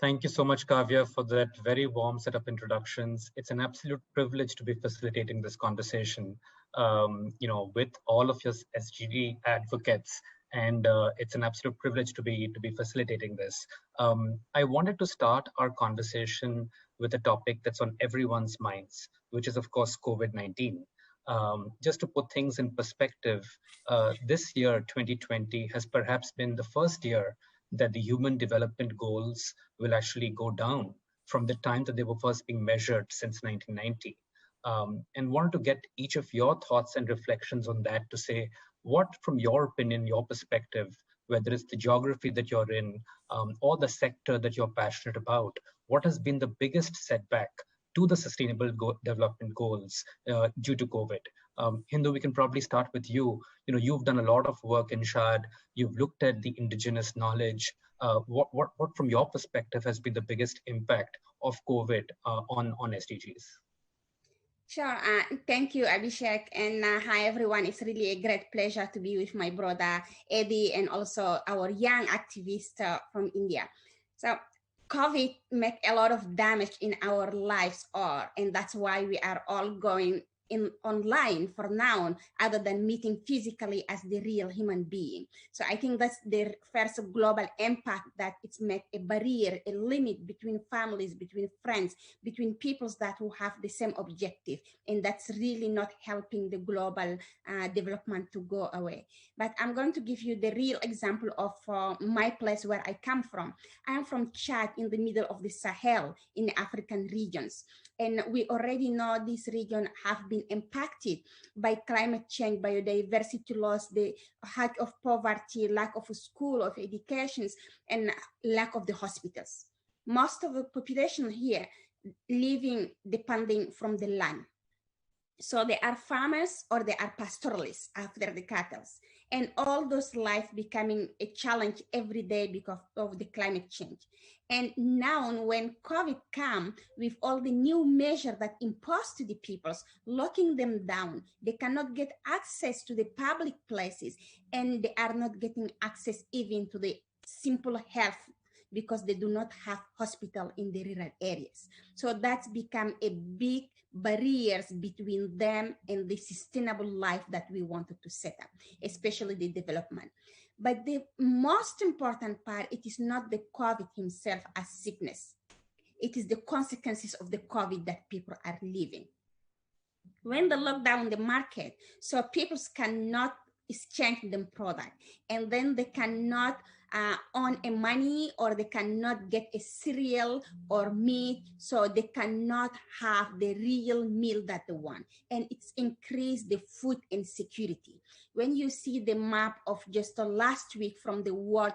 Thank you so much, Kavya, for that very warm set of introductions. It's an absolute privilege to be facilitating this conversation, with all of your SDG advocates, and it's an absolute privilege to be facilitating this. I wanted to start our conversation with a topic that's on everyone's minds, which is, of course, COVID-19. Just to put things in perspective, this year, 2020, has perhaps been the first year that the Human Development Goals will actually go down from the time that they were first being measured since 1990. And wanted to get each of your thoughts and reflections on that to say, what, from your opinion, your perspective, whether it's the geography that you're in or the sector that you're passionate about, what has been the biggest setback to the Sustainable Development Goals due to COVID? Hindou, we can probably start with you. You've done a lot of work in Shad. You've looked at the indigenous knowledge. What from your perspective has been the biggest impact of COVID on SDGs? Sure. Thank you, Abhishek. And hi, everyone. It's really a great pleasure to be with my brother, Eddie, and also our young activist from India. So COVID made a lot of damage in our lives, and that's why we are all going in online for now, other than meeting physically as the real human being. So I think that's the first global impact, that it's made a barrier, a limit between families, between friends, between peoples that who have the same objective. And that's really not helping the global development to go away. But I'm going to give you the real example of my place where I come from. I'm from Chad, in the middle of the Sahel, in the African regions. And we already know this region have been impacted by climate change, biodiversity loss, the height of poverty, lack of school, of educations, and lack of the hospitals. Most of the population here living depending from the land. So they are farmers or they are pastoralists after the cattle. And all those life becoming a challenge every day because of the climate change. And now when COVID come with all the new measures that imposed to the peoples, locking them down, they cannot get access to the public places, and they are not getting access even to the simple health because they do not have hospital in the rural areas. So that's become a big barriers between them and the sustainable life that we wanted to set up, especially the development. But the most important part, it is not the COVID himself as sickness. It is the consequences of the COVID that people are living. When the lockdown the market, so people cannot exchange them product, and then they cannot earn a money, or they cannot get a cereal or meat, so they cannot have the real meal that they want. And it's increased the food insecurity. When you see the map of just last week from the World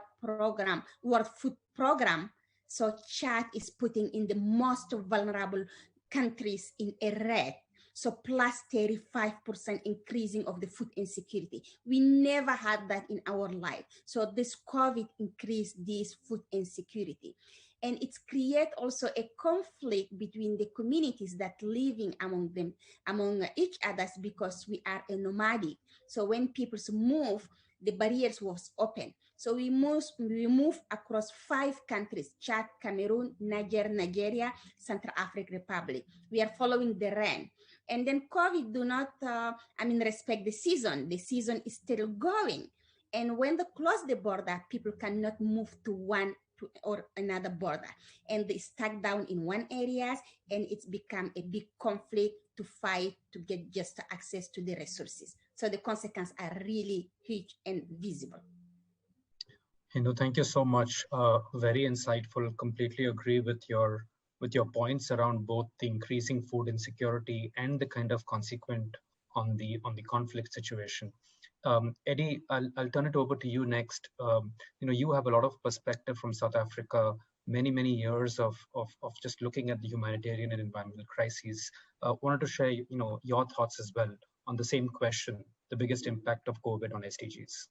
Food Program, so Chad is putting in the most vulnerable countries in a red. So plus 35% increasing of the food insecurity. We never had that in our life. So this COVID increased this food insecurity. And it's create also a conflict between the communities that living among them, among each others, because we are a nomadic. So when people move, the barriers was open. So we move across 5 countries: Chad, Cameroon, Nigeria, Central African Republic. We are following the rain. And then COVID do not, respect the season. The season is still going. And when they close the border, people cannot move to one or another border. And they stuck down in one areas, and it's become a big conflict to fight to get just access to the resources. So the consequences are really huge and visible. Hindou, thank you so much. Very insightful. Completely agree with your points around both the increasing food insecurity and the kind of consequent on the conflict situation. Eddie, I'll turn it over to you next. You have a lot of perspective from South Africa, many years of just looking at the humanitarian and environmental crises. Wanted to share your thoughts as well on the same question, the biggest impact of COVID on SDGs.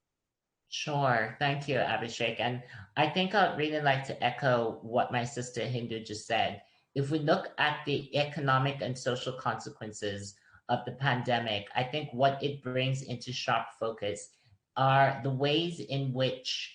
Sure. Thank you, Abhishek. And I think I'd really like to echo what my sister Hindou just said. If we look at the economic and social consequences of the pandemic, I think what it brings into sharp focus are the ways in which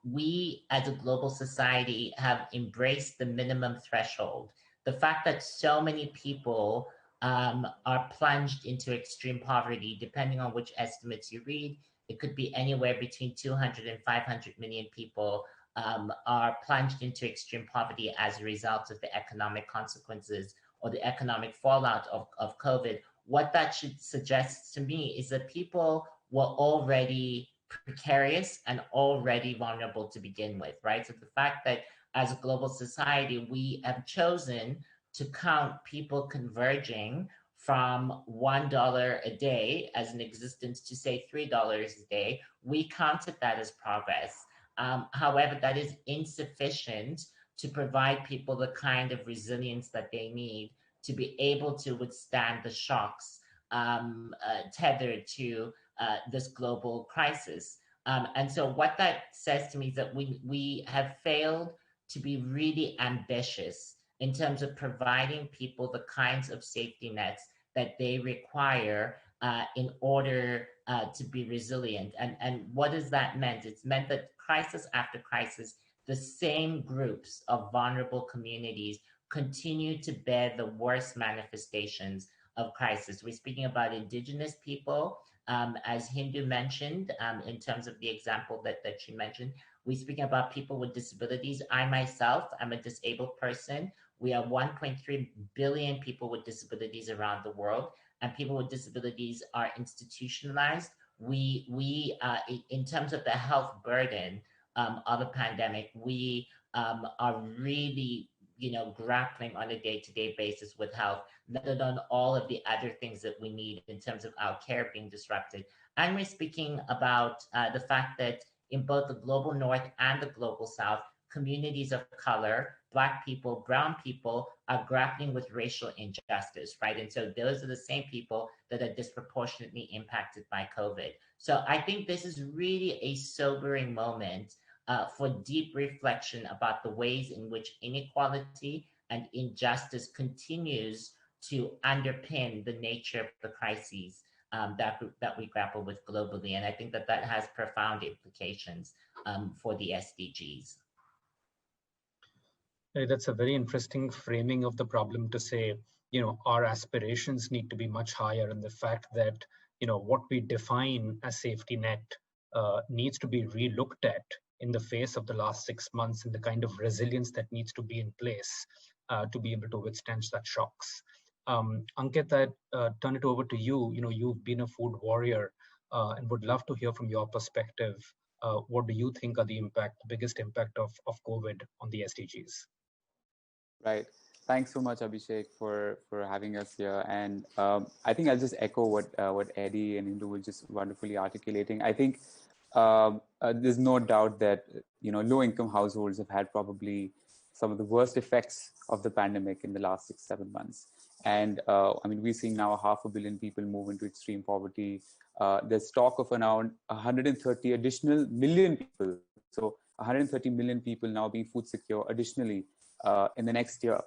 we as a global society have embraced the minimum threshold. The fact that so many people are plunged into extreme poverty, depending on which estimates you read, it could be anywhere between 200 and 500 million people are plunged into extreme poverty as a result of the economic consequences or the economic fallout of COVID. What that should suggest to me is that people were already precarious and already vulnerable to begin with, right? So the fact that as a global society, we have chosen to count people converging from $1 a day as an existence to say $3 a day, we counted that as progress. However, that is insufficient to provide people the kind of resilience that they need to be able to withstand the shocks tethered to this global crisis. And so what that says to me is that we have failed to be really ambitious in terms of providing people the kinds of safety nets that they require in order to be resilient. And what has that meant? It's meant that crisis after crisis, the same groups of vulnerable communities continue to bear the worst manifestations of crisis. We're speaking about Indigenous people, as Hindou mentioned, in terms of the example that she mentioned. We're speaking about people with disabilities. I myself am a disabled person. We are 1.3 billion people with disabilities around the world, and people with disabilities are institutionalized. We in terms of the health burden of the pandemic, we are really, grappling on a day-to-day basis with health, let alone all of the other things that we need in terms of our care being disrupted. And we're speaking about the fact that in both the global North and the global South, communities of color, Black people, brown people are grappling with racial injustice, right? And so those are the same people that are disproportionately impacted by COVID. So I think this is really a sobering moment for deep reflection about the ways in which inequality and injustice continues to underpin the nature of the crises that we grapple with globally. And I think that has profound implications for the SDGs. That's a very interesting framing of the problem to say, our aspirations need to be much higher, and the fact that, what we define as safety net needs to be relooked at in the face of the last 6 months and the kind of resilience that needs to be in place to be able to withstand such shocks. Ankit, I turn it over to you. You've been a food warrior and would love to hear from your perspective. What do you think are the biggest impact of COVID on the SDGs? Right. Thanks so much, Abhishek, for having us here. And I think I'll just echo what Eddie and Hindou were just wonderfully articulating. I think there's no doubt that low-income households have had probably some of the worst effects of the pandemic in the last 6-7 months. And we're seeing now 500 million people move into extreme poverty. There's talk of around 130 additional million people. So 130 million people now being food secure additionally in the next year.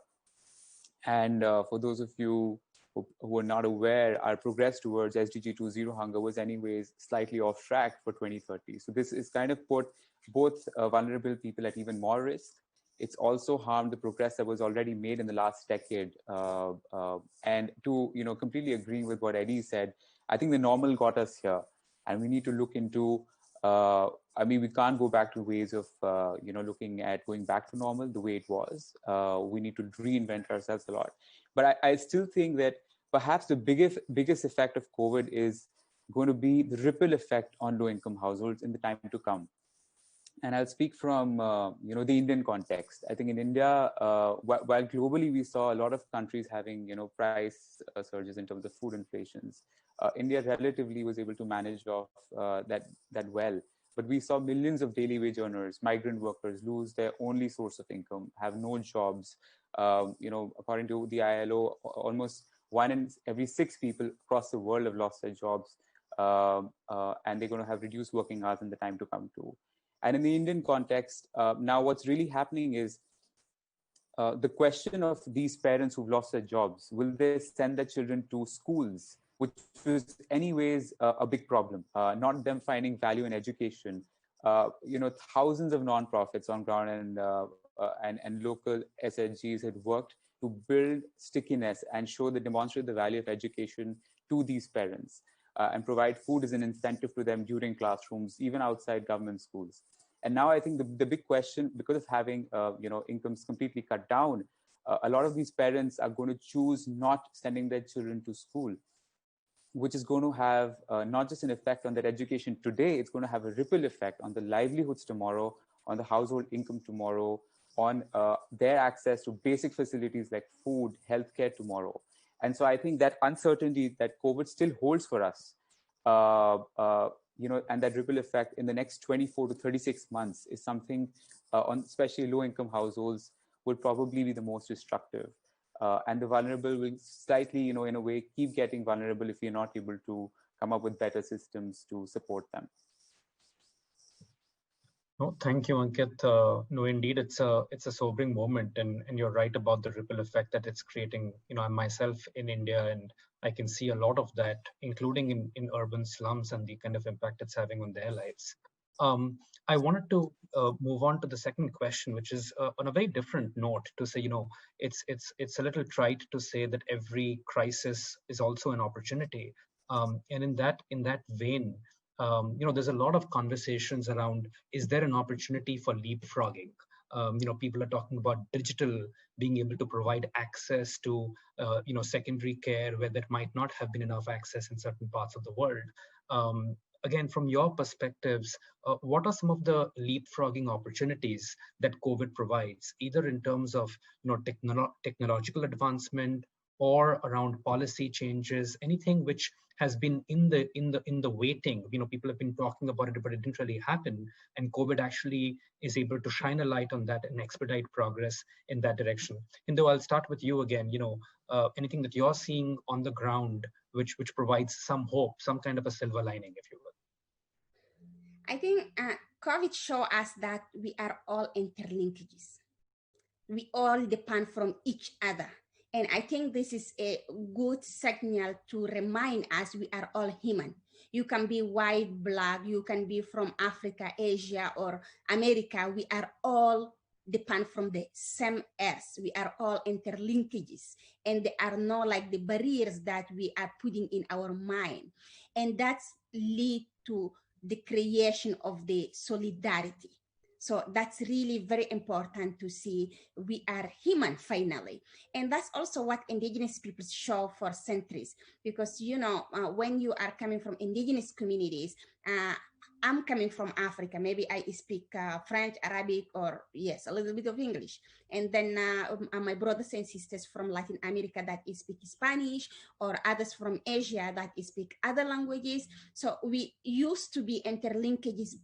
And for those of you who are not aware, our progress towards SDG 2 Zero Hunger was anyways slightly off track for 2030. So this is kind of put both vulnerable people at even more risk. It's also harmed the progress that was already made in the last decade. And to completely agree with what Eddie said, I think the normal got us here, and we need to look into. We can't go back to ways of looking at going back to normal the way it was. We need to reinvent ourselves a lot. But I still think that perhaps the biggest effect of COVID is going to be the ripple effect on low-income households in the time to come. And I'll speak from the Indian context. I think in India, while globally we saw a lot of countries having price surges in terms of food inflations, India relatively was able to manage off that well. But we saw millions of daily wage earners, migrant workers, lose their only source of income, have no jobs. According to the ILO, almost 1 in every 6 people across the world have lost their jobs, and they're going to have reduced working hours in the time to come too. And in the Indian context, now what's really happening is the question of these parents who've lost their jobs, will they send their children to schools, which was anyways a big problem, not them finding value in education, thousands of nonprofits on ground and local SSGs had worked to build stickiness and demonstrate the value of education to these parents and provide food as an incentive to them during classrooms, even outside government schools. And now I think the big question, because of having incomes completely cut down, a lot of these parents are going to choose not sending their children to school, which is going to have not just an effect on their education today, it's going to have a ripple effect on the livelihoods tomorrow, on the household income tomorrow, on their access to basic facilities like food, healthcare tomorrow. And so I think that uncertainty that COVID still holds for us, and that ripple effect in the next 24 to 36 months is something on especially low-income households will probably be the most destructive. And the vulnerable will slightly, in a way, keep getting vulnerable if you're not able to come up with better systems to support them. No, thank you, Ankit. No, indeed, it's a sobering moment, and you're right about the ripple effect that it's creating. I'm myself in India, and I can see a lot of that, including in urban slums and the kind of impact it's having on their lives. I wanted to move on to the second question, which is on a very different note. To say, it's a little trite to say that every crisis is also an opportunity, and in that vein. There's a lot of conversations around, is there an opportunity for leapfrogging? People are talking about digital being able to provide access to, secondary care where there might not have been enough access in certain parts of the world. Again, from your perspectives, what are some of the leapfrogging opportunities that COVID provides, either in terms of, technological advancement or around policy changes, anything which has been in the waiting? People have been talking about it, but it didn't really happen, and COVID actually is able to shine a light on that and expedite progress in that direction. Hindou, I'll start with you again. Anything that you're seeing on the ground which provides some hope, some kind of a silver lining, if you will. I think COVID showed us that we are all interlinkages. We all depend from each other. And I think this is a good signal to remind us we are all human. You can be white, black, you can be from Africa, Asia, or America. We are all depend from the same earth. We are all interlinkages. And there are no the barriers that we are putting in our mind. And that's lead to the creation of the solidarity. So that's really very important to see we are human finally. And that's also what Indigenous people show for centuries. Because, when you are coming from Indigenous communities, I'm coming from Africa. Maybe I speak French, Arabic, or yes, a little bit of English. And then my brothers and sisters from Latin America that speak Spanish, or others from Asia that speak other languages. So we used to be interlinkages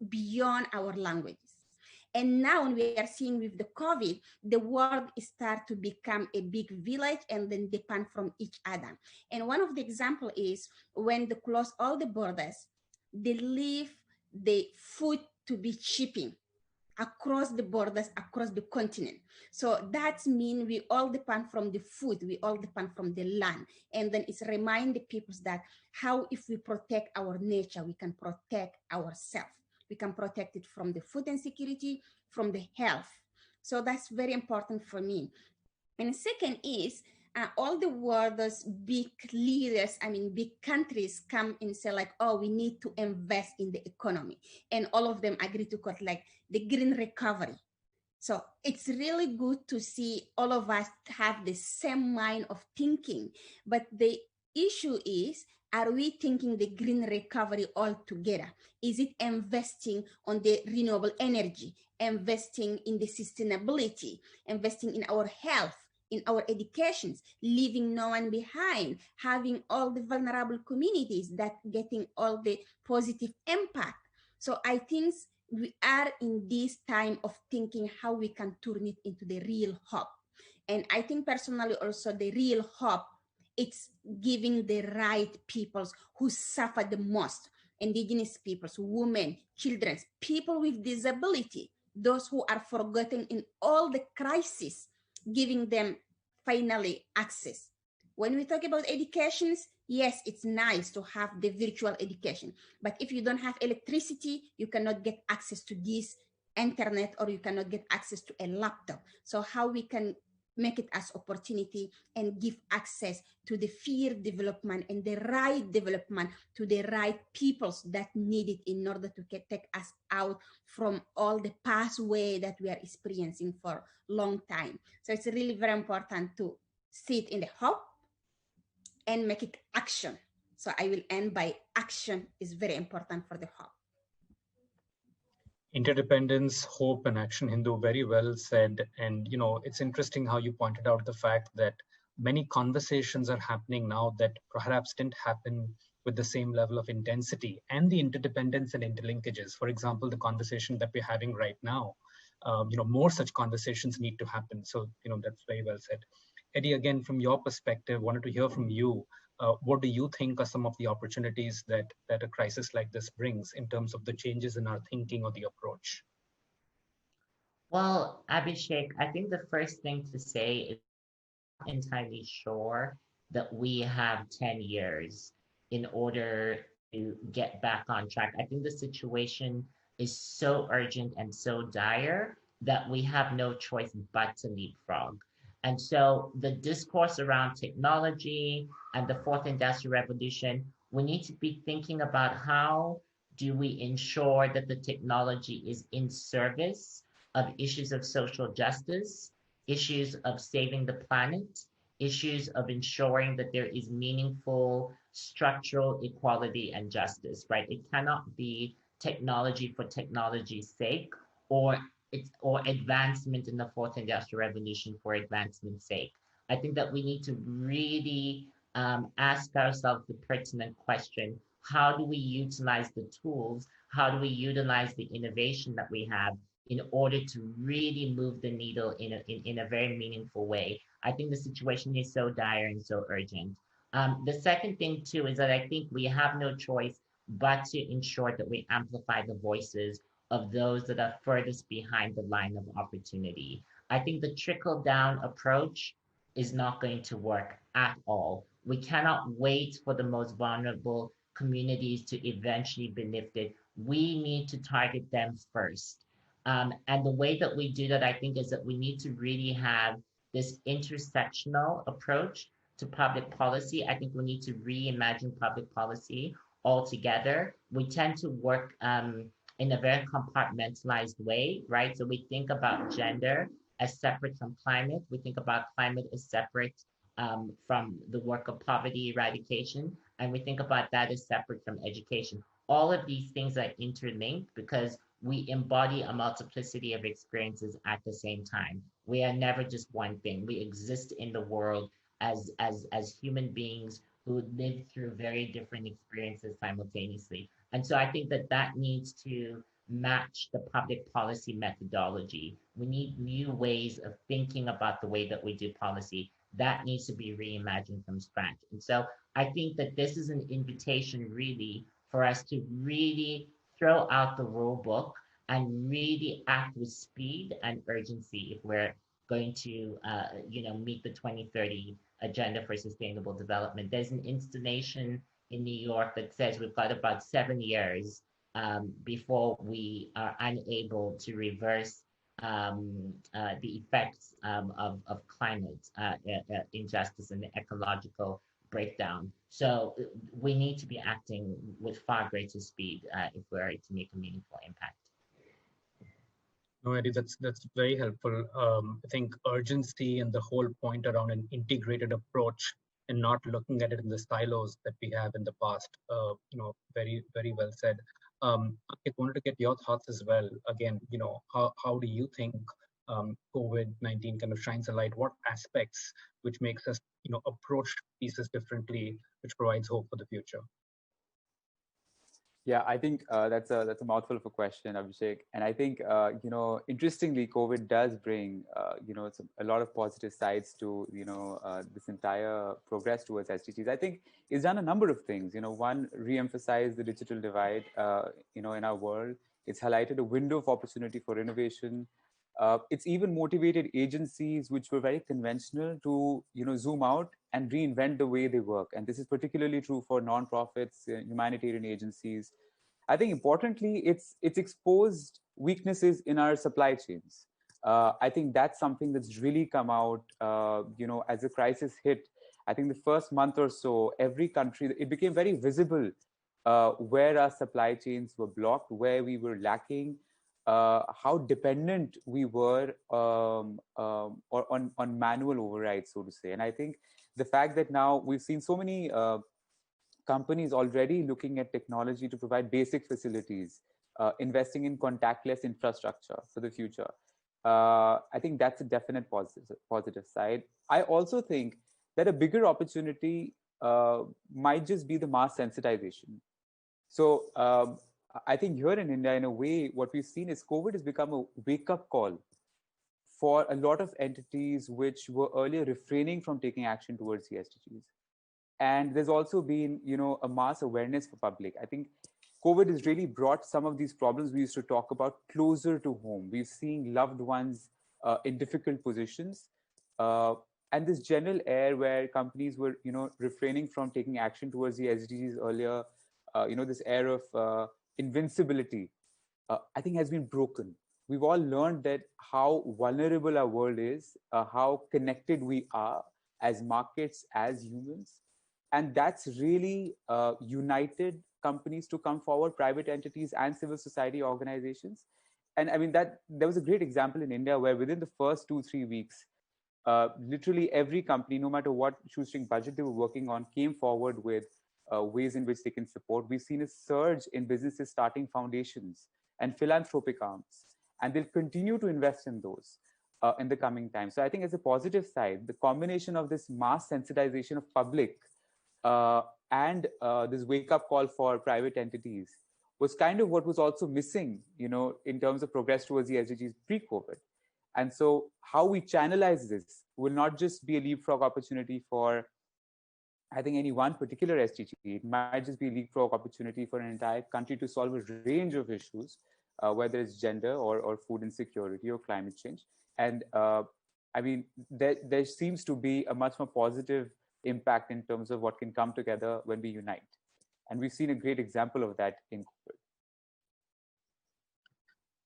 beyond our languages. And now we are seeing with the COVID, the world start to become a big village and then depend from each other. And one of the examples is when they close all the borders, they leave the food to be shipping across the borders, across the continent. So that means we all depend from the food, we all depend from the land. And then it's remind the people that how if we protect our nature, we can protect ourselves. We can protect it from the food insecurity, from the health. So that's very important for me. And second is, all the world's big leaders, big countries come and say we need to invest in the economy. And all of them agree to call it the green recovery. So it's really good to see all of us have the same mind of thinking. But the issue is, are we thinking the green recovery all together? Is it investing on the renewable energy, investing in the sustainability, investing in our health, in our educations, leaving no one behind, having all the vulnerable communities that getting all the positive impact? So I think we are in this time of thinking how we can turn it into the real hope. And I think personally also the real hope, it's giving the right peoples who suffer the most, Indigenous peoples, women, children, people with disability, those who are forgotten in all the crises, giving them finally access. when we talk about educations, yes, it's nice to have the virtual education, but if you don't have electricity, you cannot get access to this internet, or you cannot get access to a laptop. So how we can make it as opportunity and give access to the fair development and the right development to the right peoples that need it in order to take us out from all the pathway that we are experiencing for a long time. So it's really very important to sit in the hope and make it action. So I will end by action is very important for the hope. Interdependence, hope, and action, Hindu, very well said. And it's interesting how you pointed out the fact that many conversations are happening now that perhaps didn't happen with the same level of intensity, and the interdependence and interlinkages. For example, the conversation that we're having right now, more such conversations need to happen. So that's very well said. Eddie, again, from your perspective, wanted to hear from you. What do you think are some of the opportunities that a crisis like this brings in terms of the changes in our thinking or the approach? Well, Abhishek, I think the first thing to say is I'm not entirely sure that we have 10 years in order to get back on track. I think the situation is so urgent and so dire that we have no choice but to leapfrog. And so the discourse around technology and the fourth industrial revolution, we need to be thinking about how do we ensure that the technology is in service of issues of social justice, issues of saving the planet, issues of ensuring that there is meaningful structural equality and justice, right? It cannot be technology for technology's sake, or advancement in the fourth industrial revolution for advancement's sake. I think that we need to really ask ourselves the pertinent question: how do we utilize the tools? How do we utilize the innovation that we have in order to really move the needle in a very meaningful way? I think the situation is so dire and so urgent. The second thing too is that I think we have no choice but to ensure that we amplify the voices of those that are furthest behind the line of opportunity. I think the trickle down approach is not going to work at all. We cannot wait for the most vulnerable communities to eventually be lifted. We need to target them first. And the way that we do that, I think, is that we need to really have this intersectional approach to public policy. I think we need to reimagine public policy altogether. We tend to work in a very compartmentalized way, right? So we think about gender as separate from climate. We think about climate as separate from the work of poverty eradication. And we think about that as separate from education. All of these things are interlinked because we embody a multiplicity of experiences at the same time. We are never just one thing. We exist in the world as human beings who live through very different experiences simultaneously. And so I think that needs to match the public policy methodology. We need new ways of thinking about the way that we do policy. That needs to be reimagined from scratch. And so I think that this is an invitation really for us to really throw out the rule book and really act with speed and urgency if we're going to meet the 2030 agenda for sustainable development. There's an installation in New York that says we've got about 7 years before we are unable to reverse the effects of climate injustice and the ecological breakdown. So we need to be acting with far greater speed if we're to make a meaningful impact. No, Eddie, that's very helpful. I think urgency and the whole point around an integrated approach and not looking at it in the silos that we have in the past. Very, very well said. I wanted to get your thoughts as well. Again, how do you think COVID-19 kind of shines a light? What aspects which makes us, approach pieces differently, which provides hope for the future? Yeah, I think that's a mouthful of a question, Abhishek. And I think interestingly, COVID does bring a lot of positive sides to this entire progress towards SDGs. I think it's done a number of things. One, re-emphasize the digital divide in our world. It's highlighted a window of opportunity for innovation. It's even motivated agencies which were very conventional to zoom out and reinvent the way they work. And this is particularly true for nonprofits, humanitarian agencies. I think importantly, it's exposed weaknesses in our supply chains. I think that's something that's really come out, as the crisis hit. I think the first month or so, every country, it became very visible where our supply chains were blocked, where we were lacking, how dependent we were or on manual overrides, so to say. And I think the fact that now we've seen so many companies already looking at technology to provide basic facilities, investing in contactless infrastructure for the future. I think that's a definite positive side. I also think that a bigger opportunity might just be the mass sensitization. So I think here in India, in a way, what we've seen is COVID has become a wake-up call for a lot of entities which were earlier refraining from taking action towards the SDGs. And there's also been, a mass awareness for public. I think COVID has really brought some of these problems we used to talk about closer to home. We've seen loved ones in difficult positions. And this general air where companies were, refraining from taking action towards the SDGs earlier, this air of invincibility, I think has been broken. We've all learned that how vulnerable our world is, how connected we are as markets, as humans. And that's really united companies to come forward, private entities and civil society organizations. And I mean, there was a great example in India where within the first 2-3 weeks, literally every company, no matter what shoestring budget they were working on, came forward with ways in which they can support. We've seen a surge in businesses starting foundations and philanthropic arms, and they'll continue to invest in those in the coming time. So I think as a positive side, the combination of this mass sensitization of public and this wake-up call for private entities was kind of what was also missing, in terms of progress towards the SDGs pre-COVID. And so how we channelize this will not just be a leapfrog opportunity for, I think, any one particular SDG. It might just be a leapfrog opportunity for an entire country to solve a range of issues, whether it's gender or food insecurity or climate change. And I mean, there seems to be a much more positive impact in terms of what can come together when we unite. And we've seen a great example of that in COVID.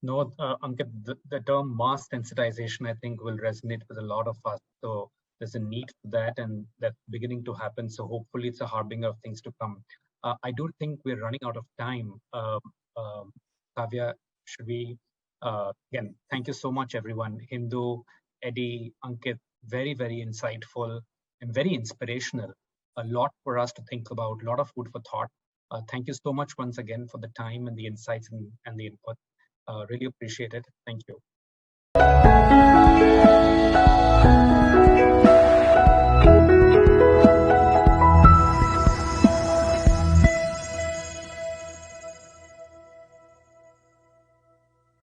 No, Ankit, the term mass sensitization, I think, will resonate with a lot of us. So there's a need for that, and that's beginning to happen. So hopefully it's a harbinger of things to come. I do think we're running out of time. Kavya, should we, again, thank you so much, everyone. Hindou, Eddie, Ankit, very, very insightful and very inspirational. A lot for us to think about, a lot of food for thought. Thank you so much once again for the time and the insights and the input. Really appreciate it. Thank you.